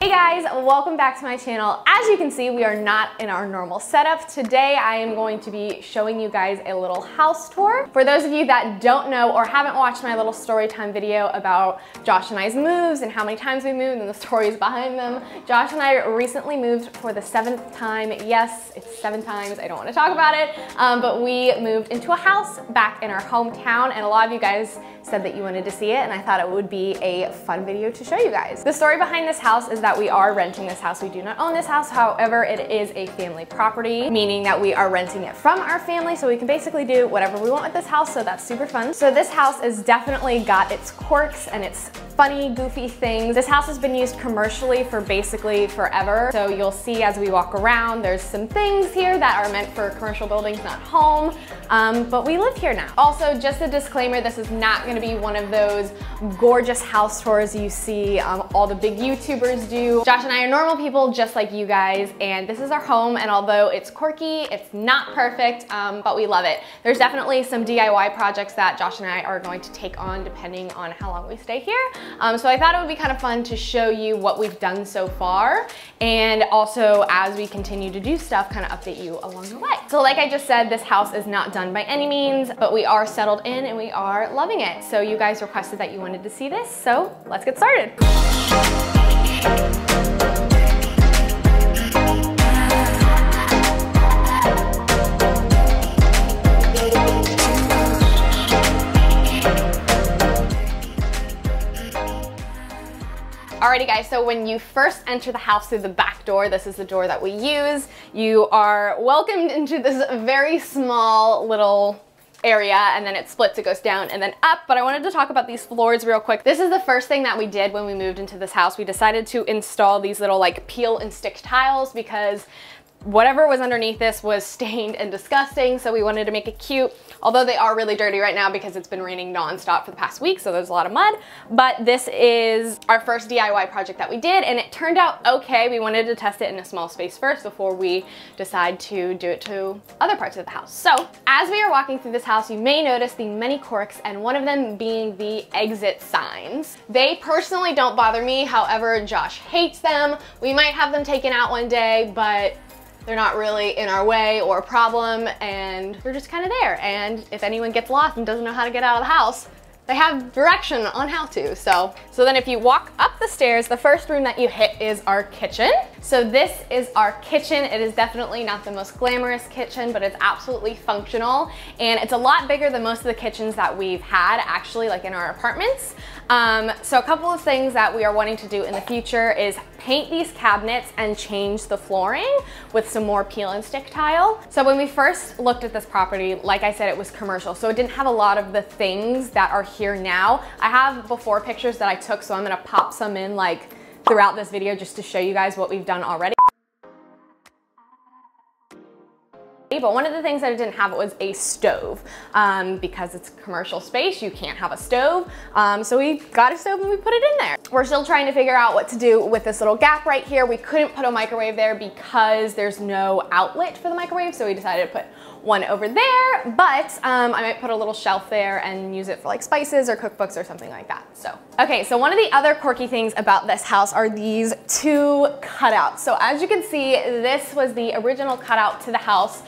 Hey guys, welcome back to my channel. As you can see, we are not in our normal setup. Today I am going to be showing you guys a little house tour. For those of you that don't know or haven't watched my little story time video about Josh and I's moves and how many times we moved and the stories behind them, Josh and I recently moved for the 7th time. Yes, it's 7 times, I don't want to talk about it, but we moved into a house back in our hometown, and a lot of you guys said that you wanted to see it, and I thought it would be a fun video to show you guys. The story behind this house is that we are renting this house. We do not own this house, however, it is a family property, meaning that we are renting it from our family, so we can basically do whatever we want with this house, so that's super fun. So this house has definitely got its quirks and its funny, goofy things. This house has been used commercially for basically forever, so you'll see as we walk around, there's some things here that are meant for commercial buildings, not home, but we live here now. Also, just a disclaimer, this is not going to be one of those gorgeous house tours you see all the big YouTubers do. Josh and I are normal people just like you guys, and this is our home, and although it's quirky, it's not perfect, but we love it. There's definitely some DIY projects that Josh and I are going to take on depending on how long we stay here. So I thought it would be kind of fun to show you what we've done so far, and also as we continue to do stuff, kind of update you along the way. So like I just said, this house is not done by any means, but we are settled in and we are loving it. So you guys requested that you wanted to see this, so let's get started. Alrighty guys, so when you first enter the house through the back door, this is the door that we use, you are welcomed into this very small little area, and then it splits, it goes down and then up. But I wanted to talk about these floors real quick. This is the first thing that we did when we moved into this house. We decided to install these little like peel and stick tiles because whatever was underneath this was stained and disgusting, so we wanted to make it cute. Although they are really dirty right now because it's been raining nonstop for the past week, so there's a lot of mud. But this is our first DIY project that we did, and it turned out okay. We wanted to test it in a small space first before we decide to do it to other parts of the house. So as we are walking through this house, you may notice the many quirks, and one of them being the exit signs. They personally don't bother me, however, Josh hates them. We might have them taken out one day, but they're not really in our way or a problem, and they're just kind of there. And if anyone gets lost and doesn't know how to get out of the house, they have direction on how to. So then if you walk up the stairs, the first room that you hit is our kitchen. So this is our kitchen. It is definitely not the most glamorous kitchen, but it's absolutely functional. And it's a lot bigger than most of the kitchens that we've had actually, like in our apartments. So a couple of things that we are wanting to do in the future is paint these cabinets and change the flooring with some more peel and stick tile. So when we first looked at this property, like I said, it was commercial, so it didn't have a lot of the things that are here now. I have before pictures that I took, so I'm gonna pop some in like throughout this video just to show you guys what we've done already. But one of the things that it didn't have was a stove. Because it's commercial space, you can't have a stove. So we got a stove and we put it in there. We're still trying to figure out what to do with this little gap right here. We couldn't put a microwave there because there's no outlet for the microwave, so we decided to put one over there, but I might put a little shelf there and use it for like spices or cookbooks or something like that. So, okay, so one of the other quirky things about this house are these 2 cutouts. So as you can see, this was the original cutout to the house.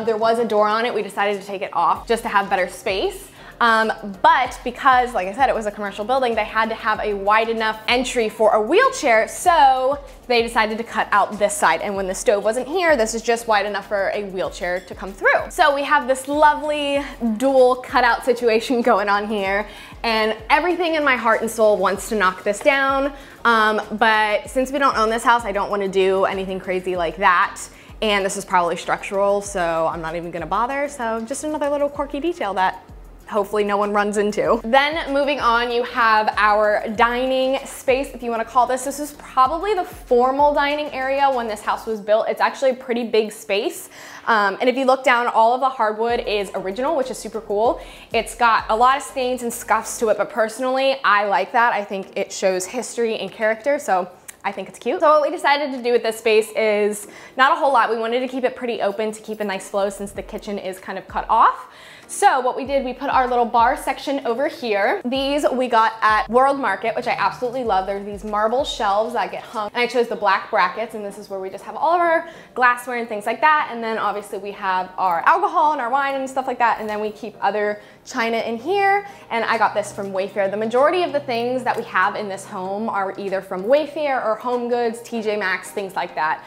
There was a door on it. We decided to take it off just to have better space. But because, like I said, it was a commercial building, they had to have a wide enough entry for a wheelchair, so they decided to cut out this side. And when the stove wasn't here, this is just wide enough for a wheelchair to come through. So we have this lovely dual cutout situation going on here, and everything in my heart and soul wants to knock this down. But since we don't own this house, I don't want to do anything crazy like that. And this is probably structural, so I'm not even gonna bother. So just another little quirky detail that hopefully no one runs into. Then moving on, you have our dining space, if you want to call this. This is probably the formal dining area when this house was built. It's actually a pretty big space. And if you look down, all of the hardwood is original, which is super cool. It's got a lot of stains and scuffs to it, but personally, I like that. I think it shows history and character, so I think it's cute. So what we decided to do with this space is not a whole lot. We wanted to keep it pretty open to keep a nice flow since the kitchen is kind of cut off. So what we did, we put our little bar section over here. These we got at World Market, which I absolutely love. There's these marble shelves that get hung, and I chose the black brackets, and this is where we just have all of our glassware and things like that. And then obviously we have our alcohol and our wine and stuff like that, and then we keep other china in here. And I got this from Wayfair. The majority of the things that we have in this home are either from Wayfair or Home Goods, TJ Maxx, things like that.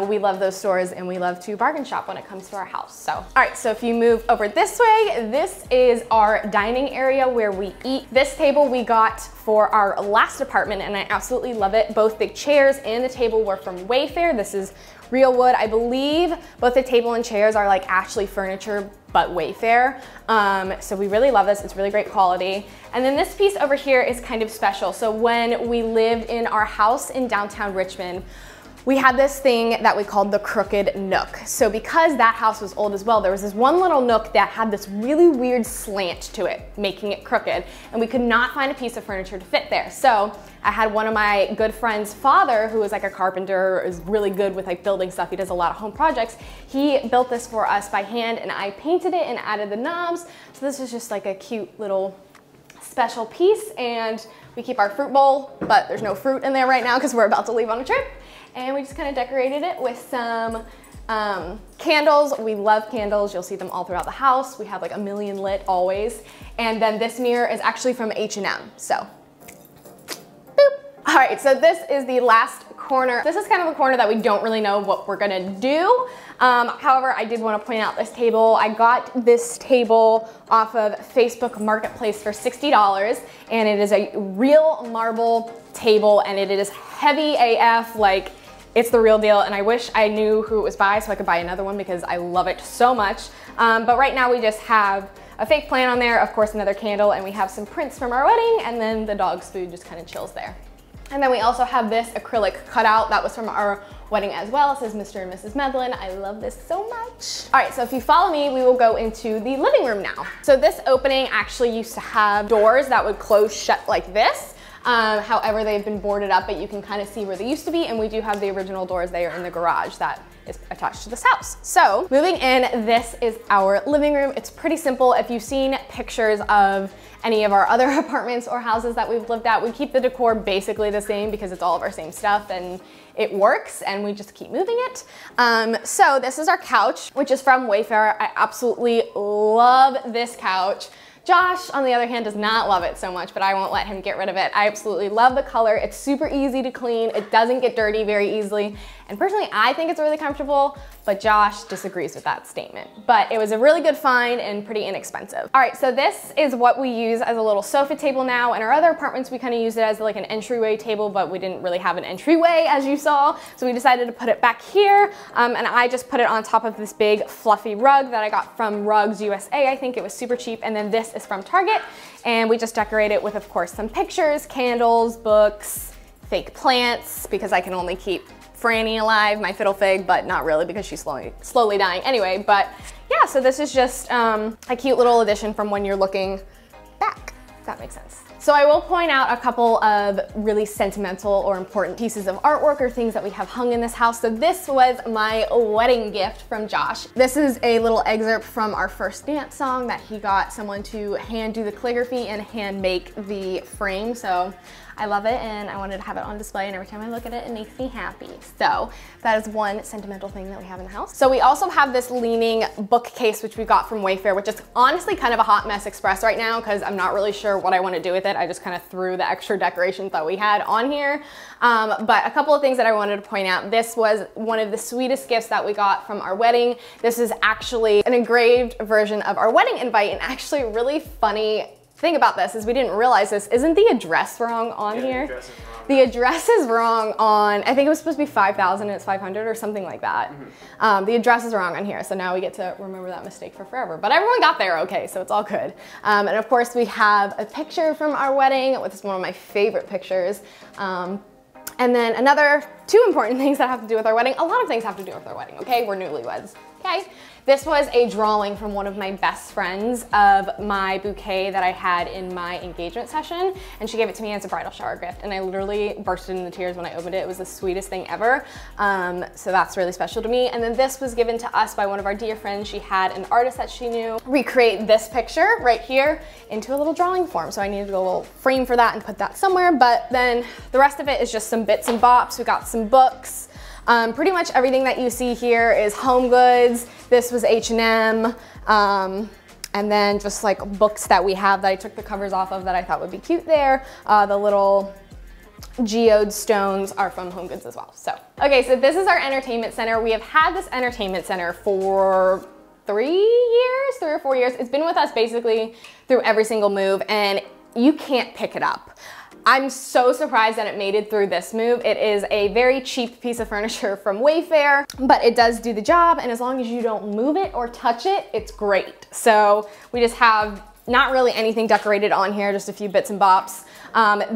We love those stores, and we love to bargain shop when it comes to our house. So, all right, so if you move over this way, this is our dining area where we eat. This table we got for our last apartment, and I absolutely love it. Both the chairs and the table were from Wayfair. This is real wood. I believe both the table and chairs are like Ashley Furniture, but Wayfair. So we really love this. It's really great quality. And then this piece over here is kind of special. So when we lived in our house in downtown Richmond, we had this thing that we called the crooked nook. So because that house was old as well, there was this one little nook that had this really weird slant to it, making it crooked, and we could not find a piece of furniture to fit there. So I had one of my good friend's father, who is like a carpenter, is really good with like building stuff. He does a lot of home projects. He built this for us by hand, and I painted it and added the knobs. So this is just like a cute little special piece, and we keep our fruit bowl, but there's no fruit in there right now because we're about to leave on a trip. And we just kind of decorated it with some candles. We love candles. You'll see them all throughout the house. We have like a million lit always. And then this mirror is actually from H&M. So, boop. All right, so this is the last corner. This is kind of a corner that we don't really know what we're gonna do. However, I did want to point out this table. I got this table off of Facebook Marketplace for $60, and it is a real marble table, and it is heavy AF. Like, it's the real deal, and I wish I knew who it was by so I could buy another one because I love it so much. But right now we just have a fake plant on there, of course another candle, and we have some prints from our wedding, and then the dog's food just kind of chills there. And then we also have this acrylic cutout that was from our wedding as well. It says Mr. and Mrs. Medlin. I love this so much. All right, so if you follow me, we will go into the living room now. So this opening actually used to have doors that would close shut like this. However, they've been boarded up, but you can kind of see where they used to be, and we do have the original doors there in the garage that is attached to this house. So moving in, this is our living room. It's pretty simple. If you've seen pictures of any of our other apartments or houses that we've lived at, we keep the decor basically the same because it's all of our same stuff and it works, and we just keep moving it. So this is our couch, which is from Wayfair. I absolutely love this couch. Josh, on the other hand, does not love it so much, but I won't let him get rid of it. I absolutely love the color. It's super easy to clean. It doesn't get dirty very easily. And personally, I think it's really comfortable, but Josh disagrees with that statement. But it was a really good find and pretty inexpensive. All right, so this is what we use as a little sofa table now. In our other apartments, we kind of used it as like an entryway table, but we didn't really have an entryway, as you saw. So we decided to put it back here, and I just put it on top of this big fluffy rug that I got from Rugs USA. I think it was super cheap. And then this is from Target, and we just decorate it with, of course, some pictures, candles, books, fake plants, because I can only keep Franny alive, my fiddle fig, but not really because she's slowly dying anyway. But yeah, so this is just a cute little addition from when you're looking back, if that makes sense. So I will point out a couple of really sentimental or important pieces of artwork or things that we have hung in this house. So this was my wedding gift from Josh. This is a little excerpt from our first dance song that he got someone to hand do the calligraphy and hand make the frame. So I love it, and I wanted to have it on display, and every time I look at it, it makes me happy. So that is one sentimental thing that we have in the house. So we also have this leaning bookcase, which we got from Wayfair, which is honestly kind of a hot mess express right now because I'm not really sure what I want to do with it. I just kind of threw the extra decorations that we had on here. But a couple of things that I wanted to point out. This was one of the sweetest gifts that we got from our wedding. This is actually an engraved version of our wedding invite, and actually really funny thing about this is we didn't realize this. Isn't the address wrong on here? The address is wrong on, I think it was supposed to be 5,000 and it's 500 or something like that. The address is wrong on here, so now we get to remember that mistake for forever. But everyone got there okay, so it's all good. And of course we have a picture from our wedding, which is one of my favorite pictures. And then another two important things that have to do with our wedding. A lot of things have to do with our wedding, okay? We're newlyweds. Okay. This was a drawing from one of my best friends of my bouquet that I had in my engagement session, and she gave it to me as a bridal shower gift, and I literally bursted into tears when I opened it. It was the sweetest thing ever, so that's really special to me. And then this was given to us by one of our dear friends. She had an artist that she knew recreate this picture right here into a little drawing form, so I needed a little frame for that and put that somewhere, but then the rest of it is just some bits and bops. We got some books. Pretty much everything that you see here is Home Goods. This was H&M, and then just like books that we have that I took the covers off of that I thought would be cute there. The little geode stones are from Home Goods as well. So, okay, so this is our entertainment center. We have had this entertainment center for 3 or 4 years. It's been with us basically through every single move, and you can't pick it up. I'm so surprised that it made it through this move. It is a very cheap piece of furniture from Wayfair, but it does do the job, and as long as you don't move it or touch it, it's great. So we just have not really anything decorated on here, just a few bits and bops.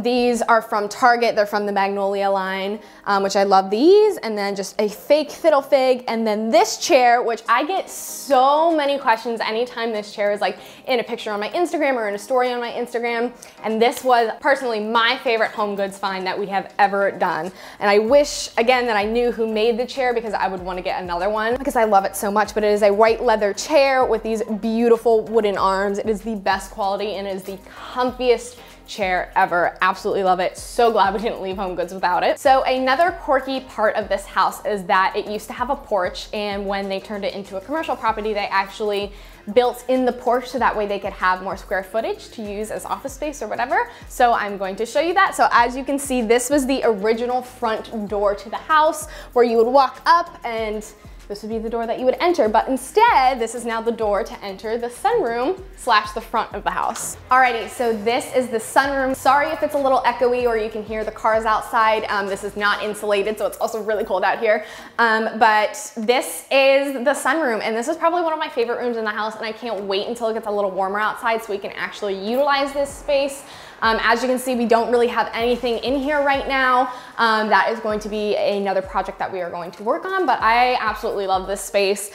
These are from Target. They're from the Magnolia line, which I love these. And then just a fake fiddle fig. And then this chair, which I get so many questions anytime this chair is like in a picture on my Instagram or in a story on my Instagram. And this was personally my favorite Home Goods find that we have ever done. And I wish, again, that I knew who made the chair because I would want to get another one because I love it so much. But it is a white leather chair with these beautiful wooden arms. It is the best quality and it is the comfiest chair ever. Absolutely love it. So glad we didn't leave Home Goods without it. So another quirky part of this house is that it used to have a porch, and when they turned it into a commercial property, they actually built in the porch so that way they could have more square footage to use as office space or whatever. So I'm going to show you that. So as you can see, this was the original front door to the house where you would walk up and this would be the door that you would enter, but instead, this is now the door to enter the sunroom / the front of the house. Alrighty, so this is the sunroom. Sorry if it's a little echoey or you can hear the cars outside. This is not insulated, so it's also really cold out here. But this is the sunroom, and this is probably one of my favorite rooms in the house, and I can't wait until it gets a little warmer outside so we can actually utilize this space. As you can see, we don't really have anything in here right now. That is going to be another project that we are going to work on, but I absolutely love this space.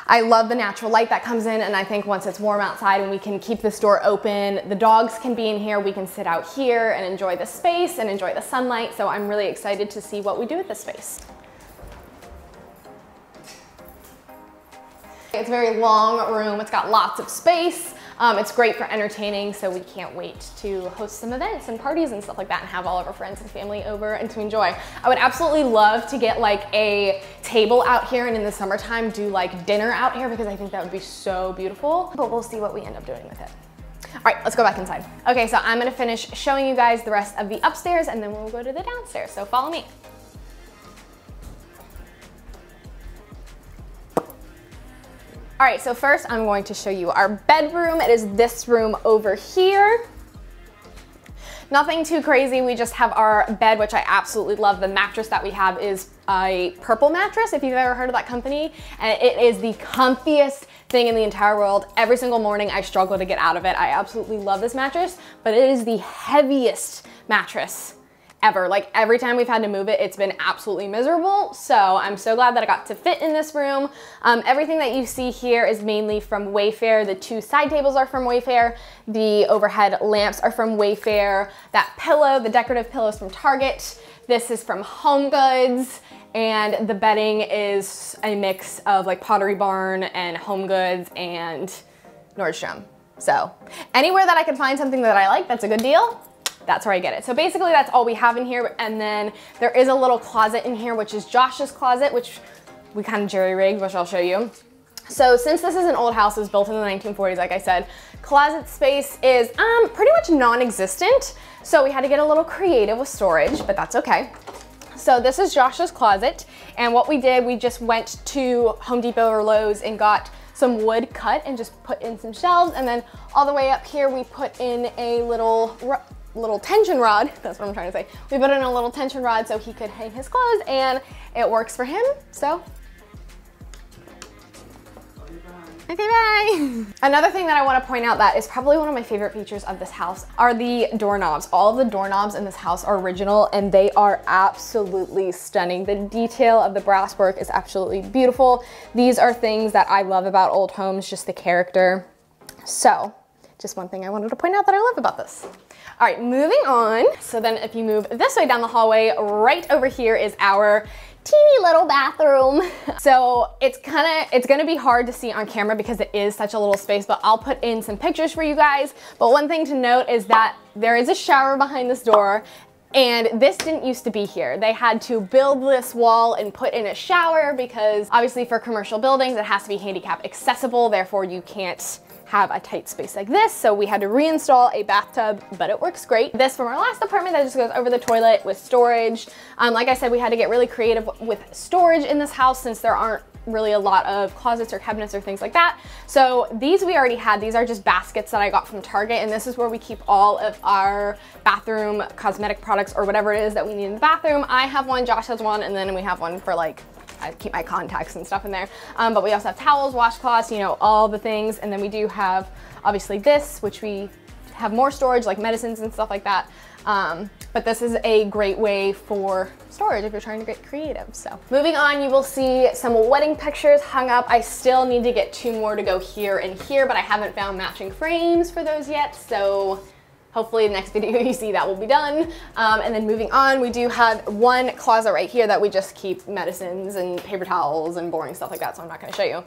I love the natural light that comes in, and I think once it's warm outside and we can keep this door open, the dogs can be in here, we can sit out here and enjoy the space and enjoy the sunlight. So I'm really excited to see what we do with this space. It's a very long room. It's got lots of space. It's great for entertaining, so we can't wait to host some events and parties and stuff like that and have all of our friends and family over and to enjoy. I would absolutely love to get like a table out here and in the summertime do like dinner out here because I think that would be so beautiful, but we'll see what we end up doing with it. All right, let's go back inside. Okay, so I'm gonna finish showing you guys the rest of the upstairs and then we'll go to the downstairs, so follow me. All right, so first I'm going to show you our bedroom. It is this room over here. Nothing too crazy. We just have our bed, which I absolutely love. The mattress that we have is a purple mattress, if you've ever heard of that company. And it is the comfiest thing in the entire world. Every single morning I struggle to get out of it. I absolutely love this mattress, but it is the heaviest mattress ever. Like every time we've had to move it, it's been absolutely miserable. So I'm so glad that I got to fit in this room. Everything that you see here is mainly from Wayfair. The 2 side tables are from Wayfair. The overhead lamps are from Wayfair. That pillow, the decorative pillow is from Target. This is from Home Goods. And the bedding is a mix of like Pottery Barn and Home Goods and Nordstrom. So anywhere that I can find something that I like, that's a good deal. That's where I get it. So basically that's all we have in here. And then there is a little closet in here, which is Josh's closet, which we kind of jerry-rigged, which I'll show you. So since this is an old house, it was built in the 1940s, like I said, closet space is pretty much non-existent. So we had to get a little creative with storage, but that's okay. So this is Josh's closet. And what we did, we just went to Home Depot or Lowe's and got some wood cut and just put in some shelves. And then all the way up here, we put in a little tension rod. That's what I'm trying to say. We put in a little tension rod so he could hang his clothes, and it works for him. So Okay, bye. Another thing that I want to point out that is probably one of my favorite features of this house are the doorknobs. All of the doorknobs in this house are original and they are absolutely stunning. The detail of the brass work is absolutely beautiful. These are things that I love about old homes, just the character. So, just one thing I wanted to point out that I love about this. All right, moving on. So then if you move this way down the hallway, right over here is our teeny little bathroom. So it's gonna be hard to see on camera because it is such a little space, but I'll put in some pictures for you guys. But one thing to note is that there is a shower behind this door, and this didn't used to be here. They had to build this wall and put in a shower because obviously for commercial buildings, it has to be handicap accessible. Therefore you can't have a tight space like this. So we had to reinstall a bathtub, but it works great. This from our last apartment that just goes over the toilet with storage. Like I said, we had to get really creative with storage in this house since there aren't really a lot of closets or cabinets or things like that. So these we already had. These are just baskets that I got from Target, and this is where we keep all of our bathroom cosmetic products or whatever it is that we need in the bathroom. I have one, Josh has one, and then we have one for like, I keep my contacts and stuff in there. But we also have towels, washcloths, you know, all the things. And then we do have obviously this, which we have more storage like medicines and stuff like that. But this is a great way for storage if you're trying to get creative. So moving on, you will see some wedding pictures hung up. I still need to get 2 more to go here and here, but I haven't found matching frames for those yet. So hopefully the next video you see that will be done. And then moving on, we do have one closet right here that we just keep medicines and paper towels and boring stuff like that, so I'm not gonna show you.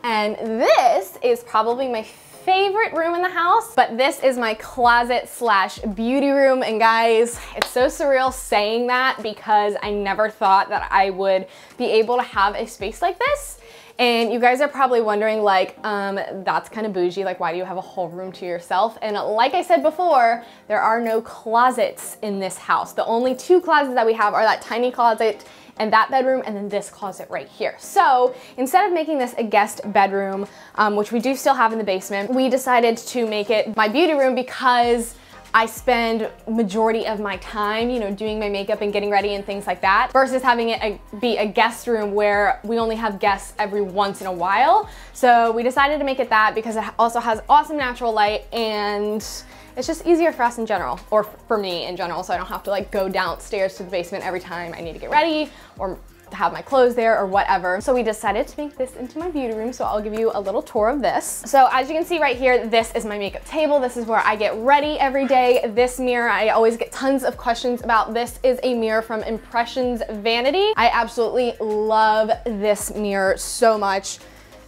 And this is probably my favorite room in the house, but this is my closet slash beauty room. And guys, it's so surreal saying that because I never thought that I would be able to have a space like this. And you guys are probably wondering like, that's kind of bougie, like why do you have a whole room to yourself? And like I said before, there are no closets in this house. The only 2 closets that we have are that tiny closet and that bedroom, and then this closet right here. So instead of making this a guest bedroom, which we do still have in the basement, we decided to make it my beauty room because I spend majority of my time, you know, doing my makeup and getting ready and things like that, versus having it be a guest room where we only have guests every once in a while. So we decided to make it that because it also has awesome natural light and it's just easier for us in general, or for me in general, so I don't have to like go downstairs to the basement every time I need to get ready or have my clothes there or whatever. So we decided to make this into my beauty room, so I'll give you a little tour of this. So as you can see right here, this is my makeup table. This is where I get ready every day. This mirror, I always get tons of questions about. This is a mirror from Impressions Vanity. I absolutely love this mirror so much.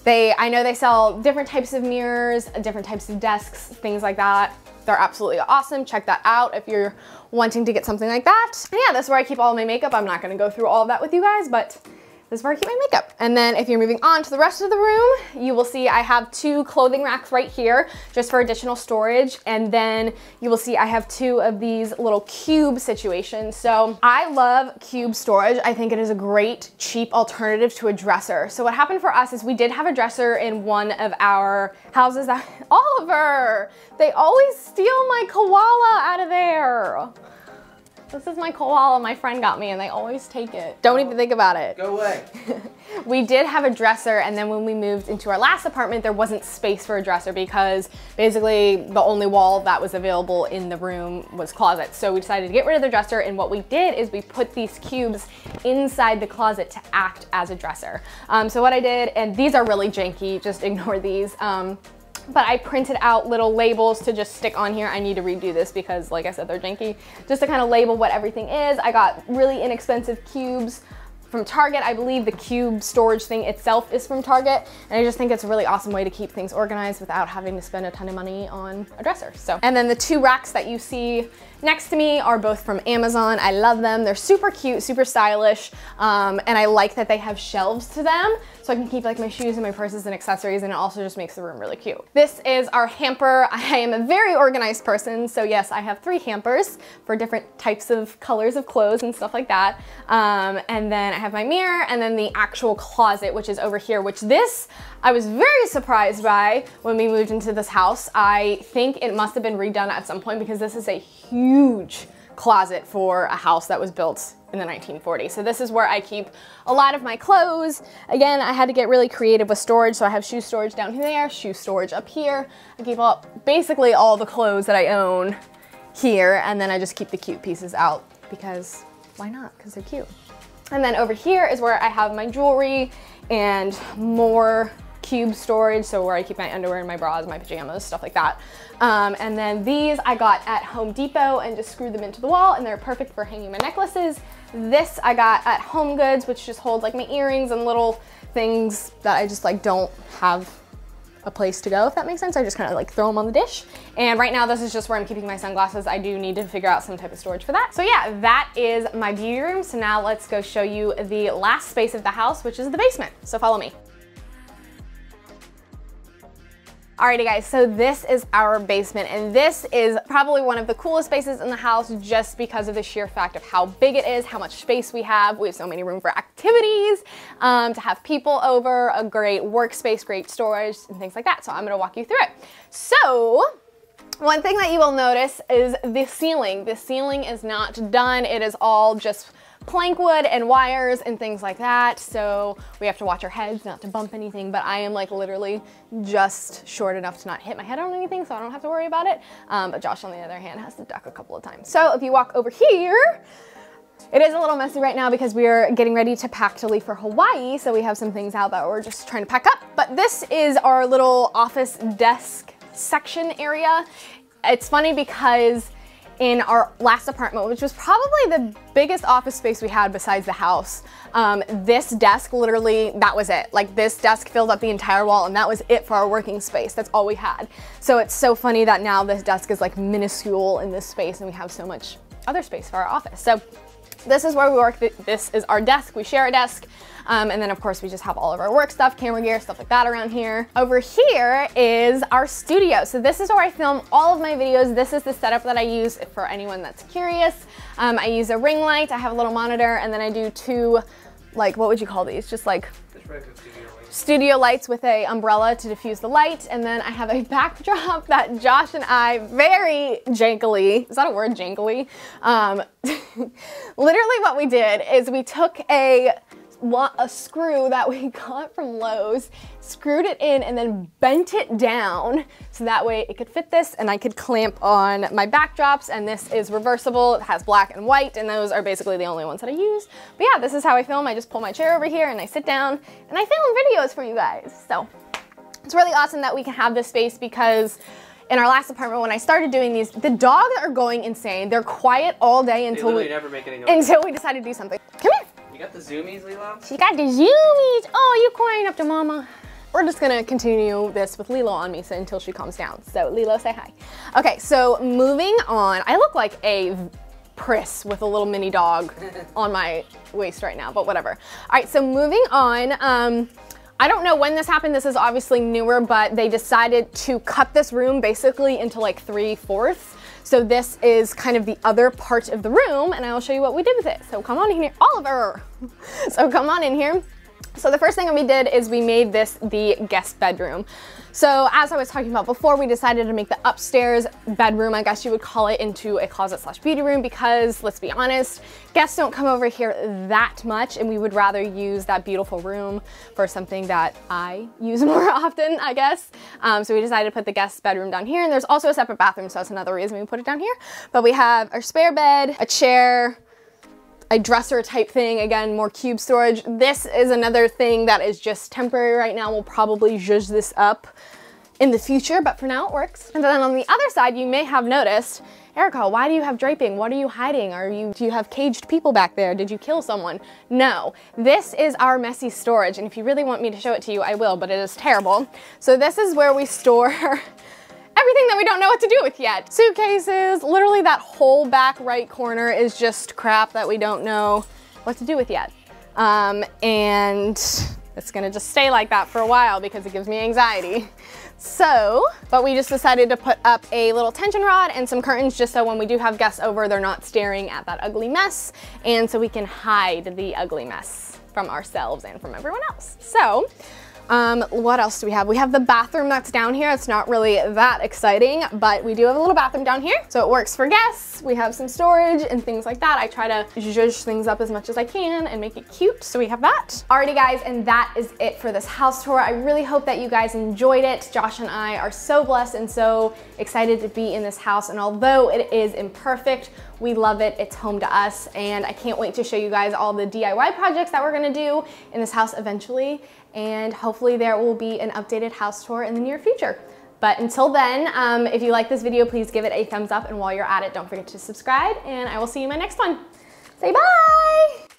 I know they sell different types of mirrors, different types of desks, things like that. They're absolutely awesome. Check that out if you're wanting to get something like that. And yeah, that's where I keep all of my makeup. I'm not gonna go through all of that with you guys, but this is where I keep my makeup. And then if you're moving on to the rest of the room, you will see I have 2 clothing racks right here just for additional storage. And then you will see I have 2 of these little cube situations. So I love cube storage. I think it is a great, cheap alternative to a dresser. So what happened for us is we did have a dresser in one of our houses that, Oliver, they always steal my koala out of there. This is my koala my friend got me and they always take it. Don't even think about it. Go away. We did have a dresser, and then when we moved into our last apartment, there wasn't space for a dresser because basically the only wall that was available in the room was closets. So we decided to get rid of the dresser, and what we did is we put these cubes inside the closet to act as a dresser. So what I did, and these are really janky, just ignore these. But I printed out little labels to just stick on here. I need to redo this because like I said, they're janky. Just to kind of label what everything is. I got really inexpensive cubes from Target. I believe the cube storage thing itself is from Target. And I just think it's a really awesome way to keep things organized without having to spend a ton of money on a dresser. So, and then the 2 racks that you see next to me are both from Amazon. I love them. They're super cute, super stylish. And I like that they have shelves to them, so I can keep like my shoes and my purses and accessories, and it also just makes the room really cute. This is our hamper. I am a very organized person, so yes, I have 3 hampers for different types of colors of clothes and stuff like that. And then I have my mirror, and then the actual closet, which is over here, which this I was very surprised by when we moved into this house. I think it must have been redone at some point because this is a huge closet for a house that was built in the 1940s. So this is where I keep a lot of my clothes. Again, I had to get really creative with storage, so I have shoe storage down there, shoe storage up here. I keep basically all the clothes that I own here, and then I just keep the cute pieces out because why not? Because they're cute. And then over here is where I have my jewelry and more cube storage, so where I keep my underwear and my bras, my pajamas, stuff like that. And then these I got at Home Depot and just screwed them into the wall, and they're perfect for hanging my necklaces. This I got at Home Goods, which just holds like my earrings and little things that I just like don't have a place to go, if that makes sense. I just kind of like throw them on the dish. And right now this is just where I'm keeping my sunglasses. I do need to figure out some type of storage for that. So yeah, that is my beauty room. So now let's go show you the last space of the house, which is the basement. So follow me. Alrighty guys, so this is our basement, and this is probably one of the coolest spaces in the house just because of the sheer fact of how big it is, how much space we have. We have so many room for activities, to have people over, a great workspace, great storage, and things like that. So I'm gonna walk you through it. So, one thing that you will notice is the ceiling. The ceiling is not done. It is all just plank wood and wires and things like that. So we have to watch our heads not to bump anything, but I am like literally just short enough to not hit my head on anything, so I don't have to worry about it. But Josh, on the other hand, has to duck a couple of times. So if you walk over here, it is a little messy right now because we are getting ready to pack to leave for Hawaii. So we have some things out that we're just trying to pack up. But this is our little office desk section area. It's funny because in our last apartment, which was probably the biggest office space we had besides the house, this desk, literally, that was it. Like this desk filled up the entire wall and that was it for our working space. That's all we had. So it's so funny that now this desk is like minuscule in this space and we have so much other space for our office. So this is where we work. This is our desk. We share a desk. And then of course we just have all of our work stuff, camera gear, stuff like that around here. Over here is our studio. So this is where I film all of my videos. This is the setup that I use for anyone that's curious. I use a ring light, I have a little monitor, and then I do two, like, what would you call these? Just like studio lights with a umbrella to diffuse the light. And then I have a backdrop that Josh and I very jankily, is that a word, jankily? Literally what we did is we took a screw that we got from Lowe's, screwed it in, and then bent it down so that way it could fit this and I could clamp on my backdrops. And this is reversible. It has black and white, and those are basically the only ones that I use. But yeah, this is how I film. I just pull my chair over here and I sit down and I film videos for you guys. So it's really awesome that we can have this space because in our last apartment, when I started doing these, the dogs are going insane. They're quiet all day until we decided to do something. Come here. You got the zoomies, Lilo? She got the zoomies. Oh, you crying up to mama. We're just gonna continue this with Lilo on me until she calms down. So Lilo, say hi. Okay, so moving on. I look like a Pris with a little mini dog on my waist right now, but whatever. All right, so moving on. I don't know when this happened. This is obviously newer, but they decided to cut this room basically into like 3/4. So this is kind of the other part of the room, and I will show you what we did with it. So come on in here, Oliver. So come on in here. So the first thing that we did is we made this the guest bedroom. So as I was talking about before, we decided to make the upstairs bedroom, I guess you would call it, into a closet slash beauty room because, let's be honest, guests don't come over here that much, and we would rather use that beautiful room for something that I use more often, I guess. So we decided to put the guest bedroom down here, and there's also a separate bathroom, so that's another reason we put it down here. But we have our spare bed, a chair, a dresser type thing, again, more cube storage. This is another thing that is just temporary right now. We'll probably zhuzh this up in the future, but for now it works. And then on the other side, you may have noticed, Erika, why do you have draping? What are you hiding? Do you have caged people back there? Did you kill someone? No, this is our messy storage. And if you really want me to show it to you, I will, but it is terrible. So this is where we store everything that we don't know what to do with yet. Suitcases, literally that whole back right corner is just crap that we don't know what to do with yet. And it's gonna just stay like that for a while because it gives me anxiety. So, but we just decided to put up a little tension rod and some curtains just so when we do have guests over, they're not staring at that ugly mess, and so we can hide the ugly mess from ourselves and from everyone else. So, What else do we have? We have the bathroom that's down here. It's not really that exciting, but we do have a little bathroom down here. So it works for guests. We have some storage and things like that. I try to zhuzh things up as much as I can and make it cute. So we have that. Alrighty guys, and that is it for this house tour. I really hope that you guys enjoyed it. Josh and I are so blessed and so excited to be in this house. And although it is imperfect, we love it. It's home to us. And I can't wait to show you guys all the DIY projects that we're gonna do in this house eventually. And hopefully there will be an updated house tour in the near future. But until then, if you like this video, please give it a thumbs up. And while you're at it, don't forget to subscribe. And I will see you in my next one. Say bye.